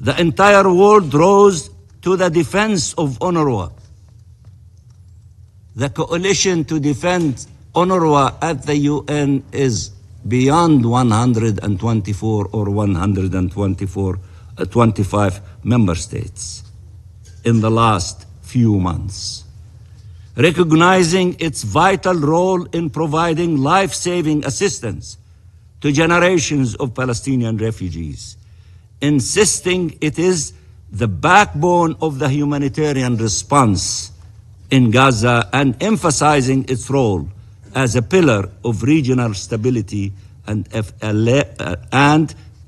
The entire world rose to the defense of UNRWA. The coalition to defend UNRWA at the UN is beyond 124 or 25 member states in the last few months, recognizing its vital role in providing life-saving assistance to generations of Palestinian refugees, insisting it is the backbone of the humanitarian response in Gaza, and emphasizing its role as a pillar of regional stability and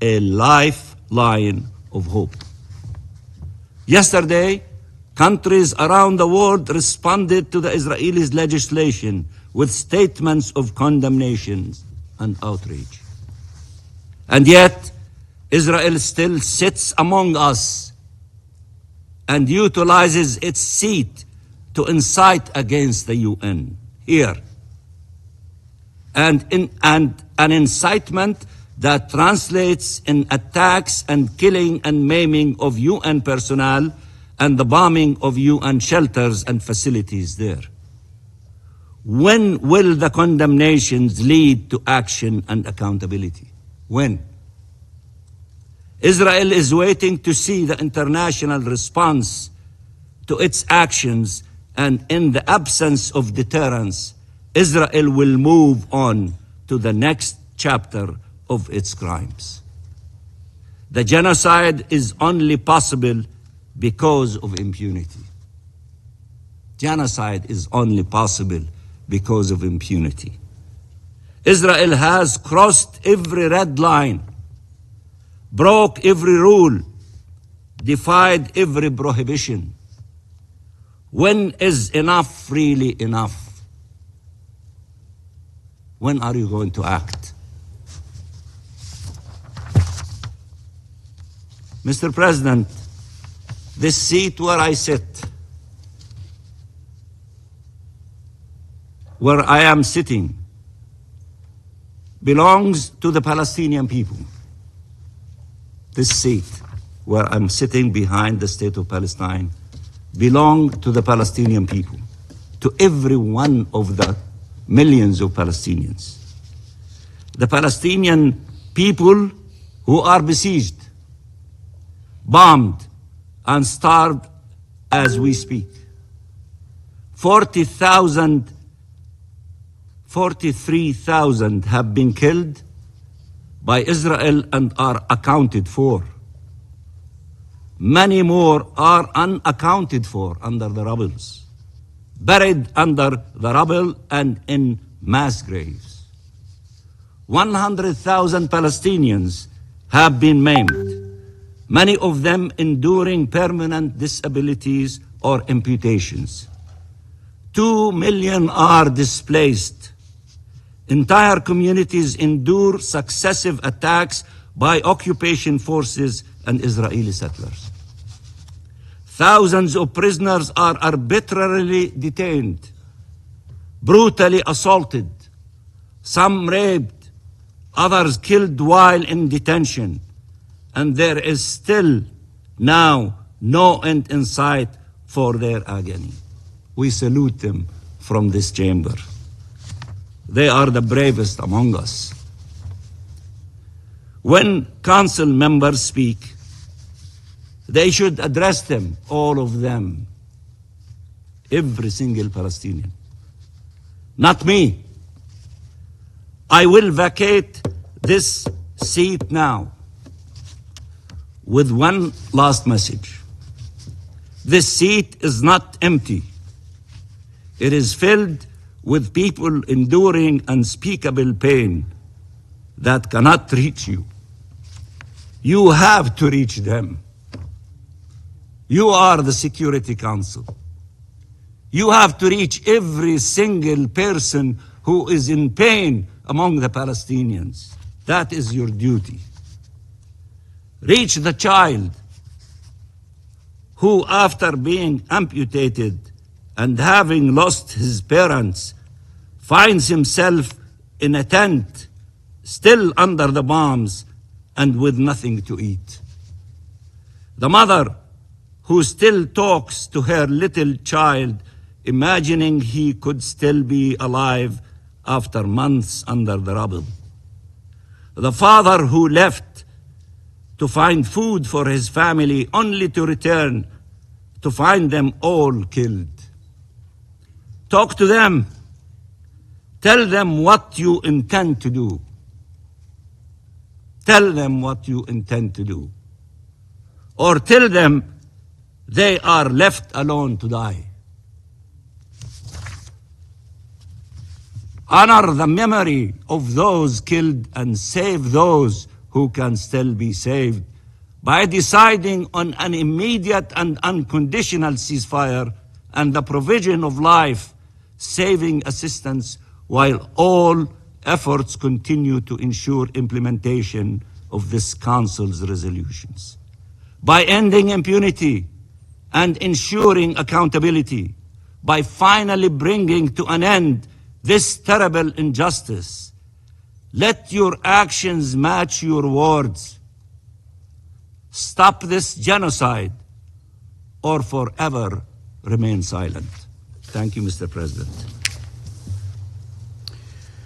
a lifeline of hope. Yesterday, countries around the world responded to the Israelis' legislation with statements of condemnation and outrage. And yet, Israel still sits among us and utilizes its seat to incite against the UN here. And an incitement that translates in attacks and killing and maiming of UN personnel and the bombing of UN shelters and facilities there. When will the condemnations lead to action and accountability? When? Israel is waiting to see the international response to its actions, and in the absence of deterrence, Israel will move on to the next chapter of its crimes. The genocide is only possible because of impunity. Genocide is only possible because of impunity. Israel has crossed every red line, broke every rule, defied every prohibition. When is enough really enough? When are you going to act? Mr. President, this seat where I sit, where I am sitting, belongs to the Palestinian people. This seat where I'm sitting behind the state of Palestine belongs to the Palestinian people, to every one of the millions of Palestinians. The Palestinian people who are besieged, bombed, and starved as we speak. 43,000 have been killed by Israel and are accounted for. Many more are unaccounted for under the rubble, buried under the rubble and in mass graves. 100,000 Palestinians have been maimed, many of them enduring permanent disabilities or amputations. 2 million are displaced. Entire communities endure successive attacks by occupation forces and Israeli settlers. Thousands of prisoners are arbitrarily detained, brutally assaulted, some raped, others killed while in detention, and there is still now no end in sight for their agony. We salute them from this chamber. They are the bravest among us. When council members speak, they should address them, all of them, every single Palestinian. Not me. I will vacate this seat now with one last message. This seat is not empty. It is filled with people enduring unspeakable pain that cannot reach you. You have to reach them. You are the Security Council. You have to reach every single person who is in pain among the Palestinians. That is your duty. Reach the child who, after being amputated and having lost his parents, finds himself in a tent, still under the bombs and with nothing to eat. The mother who still talks to her little child, imagining he could still be alive after months under the rubble. The father who left to find food for his family, only to return to find them all killed. Talk to them. Tell them what you intend to do. Tell them what you intend to do. Or tell them they are left alone to die. Honor the memory of those killed and save those who can still be saved by deciding on an immediate and unconditional ceasefire and the provision of life-saving assistance, while all efforts continue to ensure implementation of this Council's resolutions. By ending impunity and ensuring accountability, by finally bringing to an end this terrible injustice. Let your actions match your words. Stop this genocide or forever remain silent. Thank you, Mr. President.